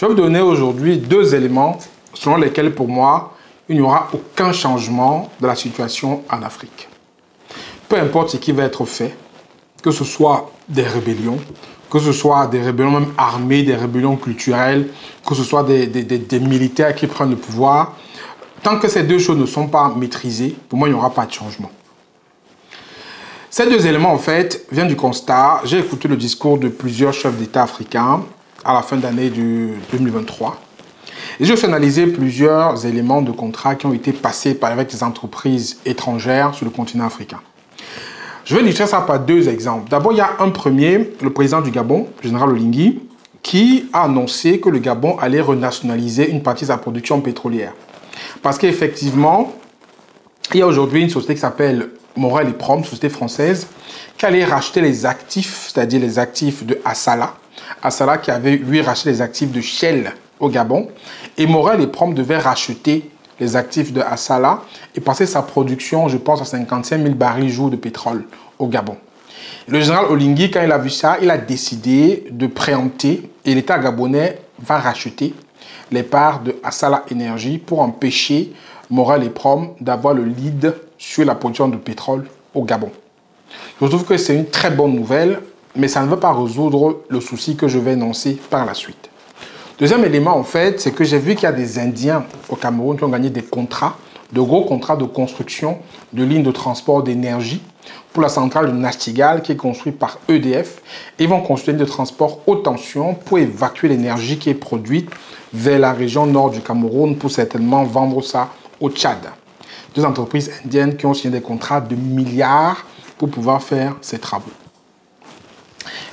Je vais vous donner aujourd'hui deux éléments selon lesquels, pour moi, il n'y aura aucun changement de la situation en Afrique. Peu importe ce qui va être fait, que ce soit des rébellions, que ce soit des rébellions même armées, des rébellions culturelles, que ce soit des militaires qui prennent le pouvoir, tant que ces deux choses ne sont pas maîtrisées, pour moi, il n'y aura pas de changement. Ces deux éléments, en fait, viennent du constat. J'ai écouté le discours de plusieurs chefs d'État africains à la fin d'année 2023. Et j'ai aussi analysé plusieurs éléments de contrats qui ont été passés avec des entreprises étrangères sur le continent africain. Je vais illustrer ça par deux exemples. D'abord, il y a un premier, le président du Gabon, le général Olingi, qui a annoncé que le Gabon allait renationaliser une partie de sa production pétrolière. Parce qu'effectivement, il y a aujourd'hui une société qui s'appelle Morel et Prom, société française, qui allait racheter les actifs, c'est-à-dire les actifs de Assala. Assala qui avait, lui, racheté les actifs de Shell au Gabon. Et Morel et Prom devaient racheter les actifs de Assala et passer sa production, je pense, à 55 000 barils jour de pétrole au Gabon. Le général Olingi, quand il a vu ça, il a décidé de préempter et l'État gabonais va racheter les parts de Assala Energy pour empêcher Morel et Prom d'avoir le lead sur la production de pétrole au Gabon. Je trouve que c'est une très bonne nouvelle, mais ça ne va pas résoudre le souci que je vais énoncer par la suite. Deuxième élément, en fait, c'est que j'ai vu qu'il y a des Indiens au Cameroun qui ont gagné des contrats, de gros contrats de construction de lignes de transport d'énergie pour la centrale de Nachtigal qui est construite par EDF. Ils vont construire une ligne de transport haute tension pour évacuer l'énergie qui est produite vers la région nord du Cameroun pour certainement vendre ça au Tchad. Deux entreprises indiennes qui ont signé des contrats de milliards pour pouvoir faire ces travaux.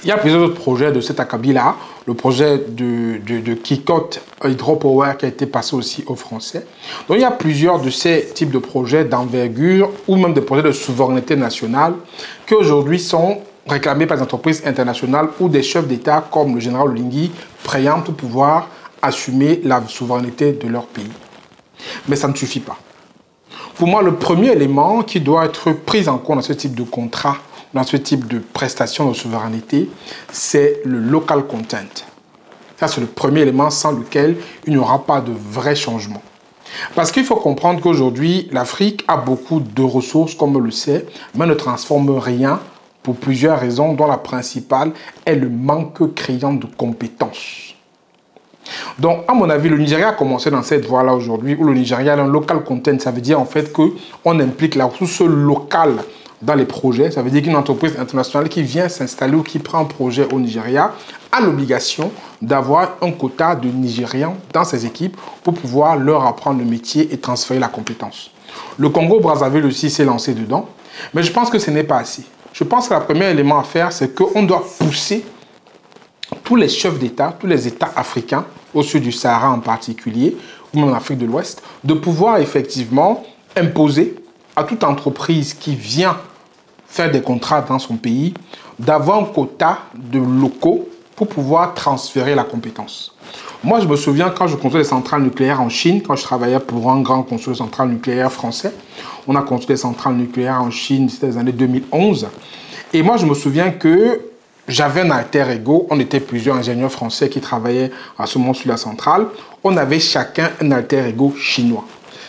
Il y a plusieurs autres projets de cet acabit-là. Le projet de Kikot Hydropower qui a été passé aussi aux Français. Donc il y a plusieurs de ces types de projets d'envergure ou même des projets de souveraineté nationale qui aujourd'hui sont réclamés par des entreprises internationales ou des chefs d'État comme le général Olingi préemptent pour pouvoir assumer la souveraineté de leur pays. Mais ça ne suffit pas. Pour moi, le premier élément qui doit être pris en compte dans ce type de contrat, dans ce type de prestation de souveraineté, c'est le local content. Ça, c'est le premier élément sans lequel il n'y aura pas de vrai changement. Parce qu'il faut comprendre qu'aujourd'hui, l'Afrique a beaucoup de ressources, comme on le sait, mais ne transforme rien pour plusieurs raisons, dont la principale est le manque criant de compétences. Donc, à mon avis, le Nigeria a commencé dans cette voie-là aujourd'hui, où le Nigeria a un local content. Ça veut dire en fait qu'on implique la ressource locale dans les projets. Ça veut dire qu'une entreprise internationale qui vient s'installer ou qui prend un projet au Nigeria a l'obligation d'avoir un quota de Nigérians dans ses équipes pour pouvoir leur apprendre le métier et transférer la compétence. Le Congo-Brazzaville aussi s'est lancé dedans, mais je pense que ce n'est pas assez. Je pense que le premier élément à faire, c'est qu'on doit pousser tous les chefs d'État, tous les États africains, au sud du Sahara en particulier, ou même en Afrique de l'Ouest, de pouvoir effectivement imposer à toute entreprise qui vient faire des contrats dans son pays, d'avoir un quota de locaux pour pouvoir transférer la compétence. Moi, je me souviens quand je construisais des centrales nucléaires en Chine, quand je travaillais pour un grand constructeur de centrales nucléaires français, on a construit des centrales nucléaires en Chine, c'était les années 2011. Et moi, je me souviens que j'avais un alter ego, on était plusieurs ingénieurs français qui travaillaient à ce moment sur la centrale, on avait chacun un alter ego chinois.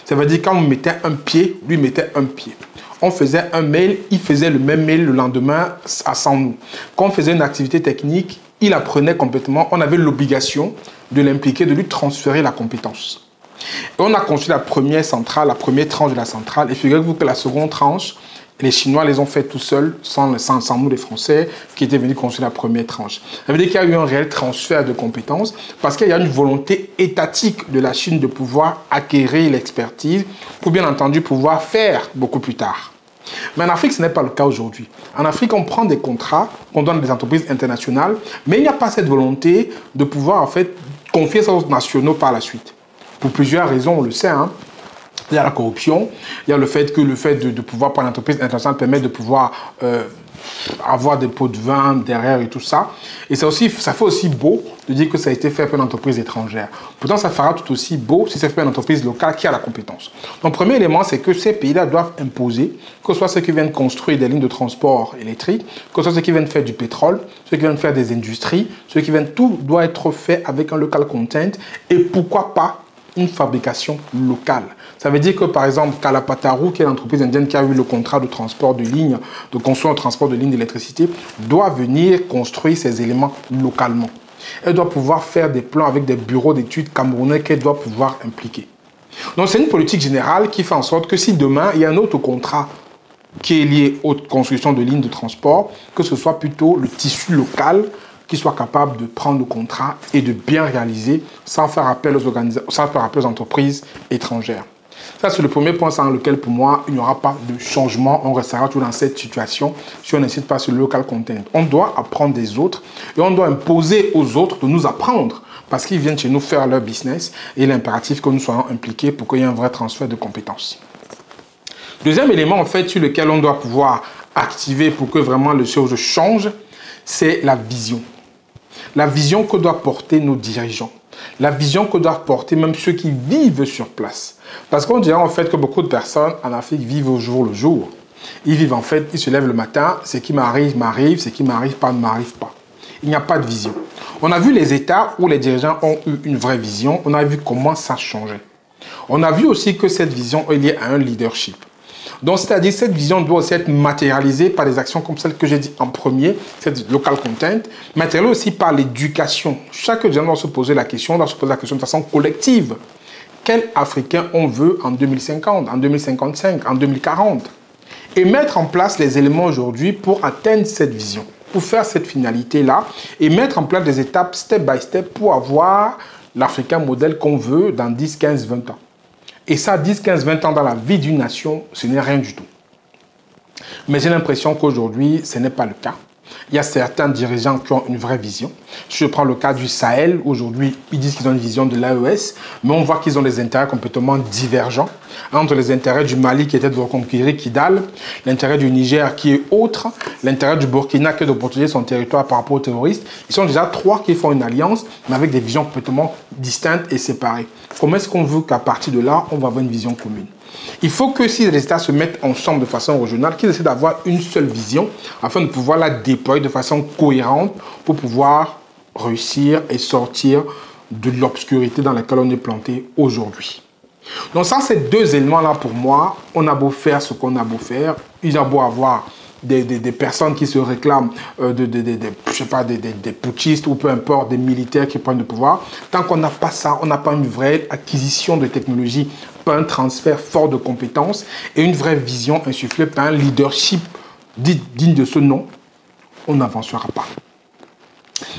Ça veut dire quand on mettait un pied, lui mettait un pied. On faisait un mail, il faisait le même mail le lendemain sans nous. Quand on faisait une activité technique, il apprenait complètement. On avait l'obligation de l'impliquer, de lui transférer la compétence. Et on a construit la première centrale, la première tranche de la centrale. Et figurez-vous que la seconde tranche, les Chinois les ont fait tout seuls, sans nous les Français, qui étaient venus construire la première tranche. Ça veut dire qu'il y a eu un réel transfert de compétences parce qu'il y a une volonté étatique de la Chine de pouvoir acquérir l'expertise pour bien entendu pouvoir faire beaucoup plus tard. Mais en Afrique, ce n'est pas le cas aujourd'hui. En Afrique, on prend des contrats, on donne à des entreprises internationales, mais il n'y a pas cette volonté de pouvoir en fait confier ça aux nationaux par la suite. Pour plusieurs raisons, on le sait, hein. Il y a la corruption, il y a le fait que de pouvoir prendre une entreprise internationale permet de pouvoir avoir des pots de vin derrière et tout ça. Et ça fait aussi beau de dire que ça a été fait par une entreprise étrangère. Pourtant, ça fera tout aussi beau si c'est fait par une entreprise locale qui a la compétence. Donc, premier élément, c'est que ces pays-là doivent imposer, que ce soit ceux qui viennent construire des lignes de transport électriques, que ce soit ceux qui viennent faire du pétrole, ceux qui viennent faire des industries, ceux qui viennent, tout doit être fait avec un local content et pourquoi pas une fabrication locale. Ça veut dire que, par exemple, Kalapataru, qui est l'entreprise indienne qui a eu le contrat de transport de ligne, de construire un transport de ligne d'électricité, doit venir construire ces éléments localement. Elle doit pouvoir faire des plans avec des bureaux d'études camerounais qu'elle doit pouvoir impliquer. Donc, c'est une politique générale qui fait en sorte que si demain, il y a un autre contrat qui est lié aux constructions de lignes de transport, que ce soit plutôt le tissu local qui soit capable de prendre le contrat et de bien réaliser sans faire appel aux entreprises étrangères. Ça, c'est le premier point sans lequel, pour moi, il n'y aura pas de changement. On restera toujours dans cette situation si on n'incite pas sur le local content. On doit apprendre des autres et on doit imposer aux autres de nous apprendre parce qu'ils viennent chez nous faire leur business et l'impératif que nous soyons impliqués pour qu'il y ait un vrai transfert de compétences. Deuxième élément, en fait, sur lequel on doit pouvoir activer pour que vraiment les choses changent, c'est la vision. La vision que doivent porter nos dirigeants. La vision que doivent porter même ceux qui vivent sur place. Parce qu'on dirait en fait que beaucoup de personnes en Afrique vivent au jour le jour. Ils vivent en fait, ils se lèvent le matin, ce qui m'arrive, m'arrive, ce qui m'arrive pas, ne m'arrive pas. Il n'y a pas de vision. On a vu les États où les dirigeants ont eu une vraie vision, on a vu comment ça changeait. On a vu aussi que cette vision est liée à un leadership. Donc, c'est-à-dire cette vision doit aussi être matérialisée par des actions comme celle que j'ai dit en premier, cette local content, matérialisée aussi par l'éducation. Chaque dirigeant doit se poser la question, de façon collective. Quel Africain on veut en 2050, en 2055, en 2040? Et mettre en place les éléments aujourd'hui pour atteindre cette vision, pour faire cette finalité-là, et mettre en place des étapes step by step pour avoir l'Africain modèle qu'on veut dans 10, 15, 20 ans. Et ça, 10, 15, 20 ans dans la vie d'une nation, ce n'est rien du tout. Mais j'ai l'impression qu'aujourd'hui, ce n'est pas le cas. Il y a certains dirigeants qui ont une vraie vision. Si je prends le cas du Sahel, aujourd'hui, ils disent qu'ils ont une vision de l'AES, mais on voit qu'ils ont des intérêts complètement divergents entre les intérêts du Mali qui était de reconquérir Kidal, l'intérêt du Niger qui est autre, l'intérêt du Burkina qui est de protéger son territoire par rapport aux terroristes. Ils sont déjà trois qui font une alliance, mais avec des visions complètement distinctes et séparées. Comment est-ce qu'on veut qu'à partir de là, on va avoir une vision commune? Il faut que si les États se mettent ensemble de façon régionale, qu'ils essaient d'avoir une seule vision afin de pouvoir la déployer de façon cohérente pour pouvoir réussir et sortir de l'obscurité dans laquelle on est planté aujourd'hui. Donc ça, ces deux éléments-là, pour moi, on a beau faire ce qu'on a beau faire, il a beau avoir des personnes qui se réclament je sais pas, des putschistes ou peu importe, des militaires qui prennent le pouvoir. Tant qu'on n'a pas ça, on n'a pas une vraie acquisition de technologie, pas un transfert fort de compétences et une vraie vision insufflée par un leadership digne de ce nom, on n'avancera pas.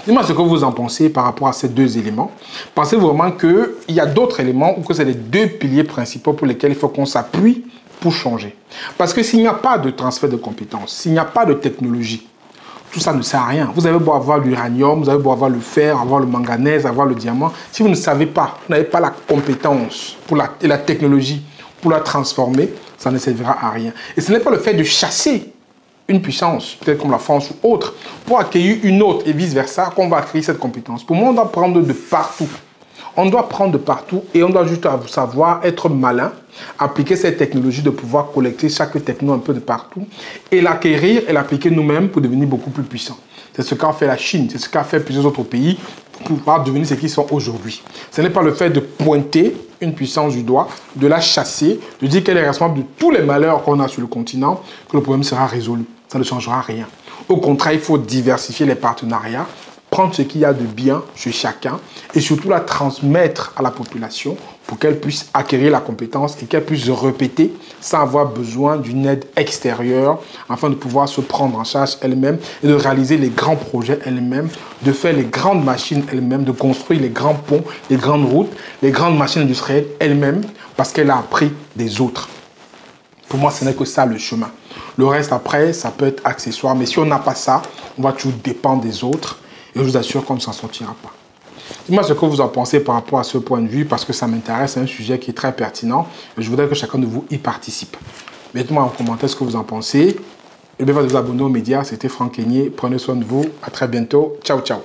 Dis-moi ce que vous en pensez par rapport à ces deux éléments. Pensez-vous vraiment qu'il y a d'autres éléments ou que c'est les deux piliers principaux pour lesquels il faut qu'on s'appuie pour changer? Parce que s'il n'y a pas de transfert de compétences, s'il n'y a pas de technologie, tout ça ne sert à rien. Vous avez beau avoir l'uranium, vous avez beau avoir le fer, avoir le manganèse, avoir le diamant. Si vous ne savez pas, vous n'avez pas la compétence et la technologie pour la transformer, ça ne servira à rien. Et ce n'est pas le fait de chasser une puissance, peut-être comme la France ou autre, pour accueillir une autre et vice-versa, qu'on va acquérir cette compétence. Pour moi, on doit prendre de partout. On doit prendre de partout et on doit juste savoir être malin, appliquer cette technologie de pouvoir collecter chaque techno un peu de partout et l'acquérir et l'appliquer nous-mêmes pour devenir beaucoup plus puissants. C'est ce qu'a fait la Chine, c'est ce qu'a fait plusieurs autres pays pour pouvoir devenir ce qu'ils sont aujourd'hui. Ce n'est pas le fait de pointer une puissance du doigt, de la chasser, de dire qu'elle est responsable de tous les malheurs qu'on a sur le continent, que le problème sera résolu. Ça ne changera rien. Au contraire, il faut diversifier les partenariats, prendre ce qu'il y a de bien chez chacun et surtout la transmettre à la population pour qu'elle puisse acquérir la compétence et qu'elle puisse répéter sans avoir besoin d'une aide extérieure afin de pouvoir se prendre en charge elle-même et de réaliser les grands projets elle-même, de faire les grandes machines elle-même, de construire les grands ponts, les grandes routes, les grandes machines industrielles elle-même parce qu'elle a appris des autres. Pour moi, ce n'est que ça le chemin. Le reste après, ça peut être accessoire, mais si on n'a pas ça, on va toujours dépendre des autres. Et je vous assure qu'on ne s'en sortira pas. Dites-moi ce que vous en pensez par rapport à ce point de vue, parce que ça m'intéresse, c'est un sujet qui est très pertinent. Et je voudrais que chacun de vous y participe. Mettez-moi en commentaire ce que vous en pensez. N'oubliez pas de vous abonner aux médias. C'était Franck Kenyé. Prenez soin de vous. À très bientôt. Ciao, ciao.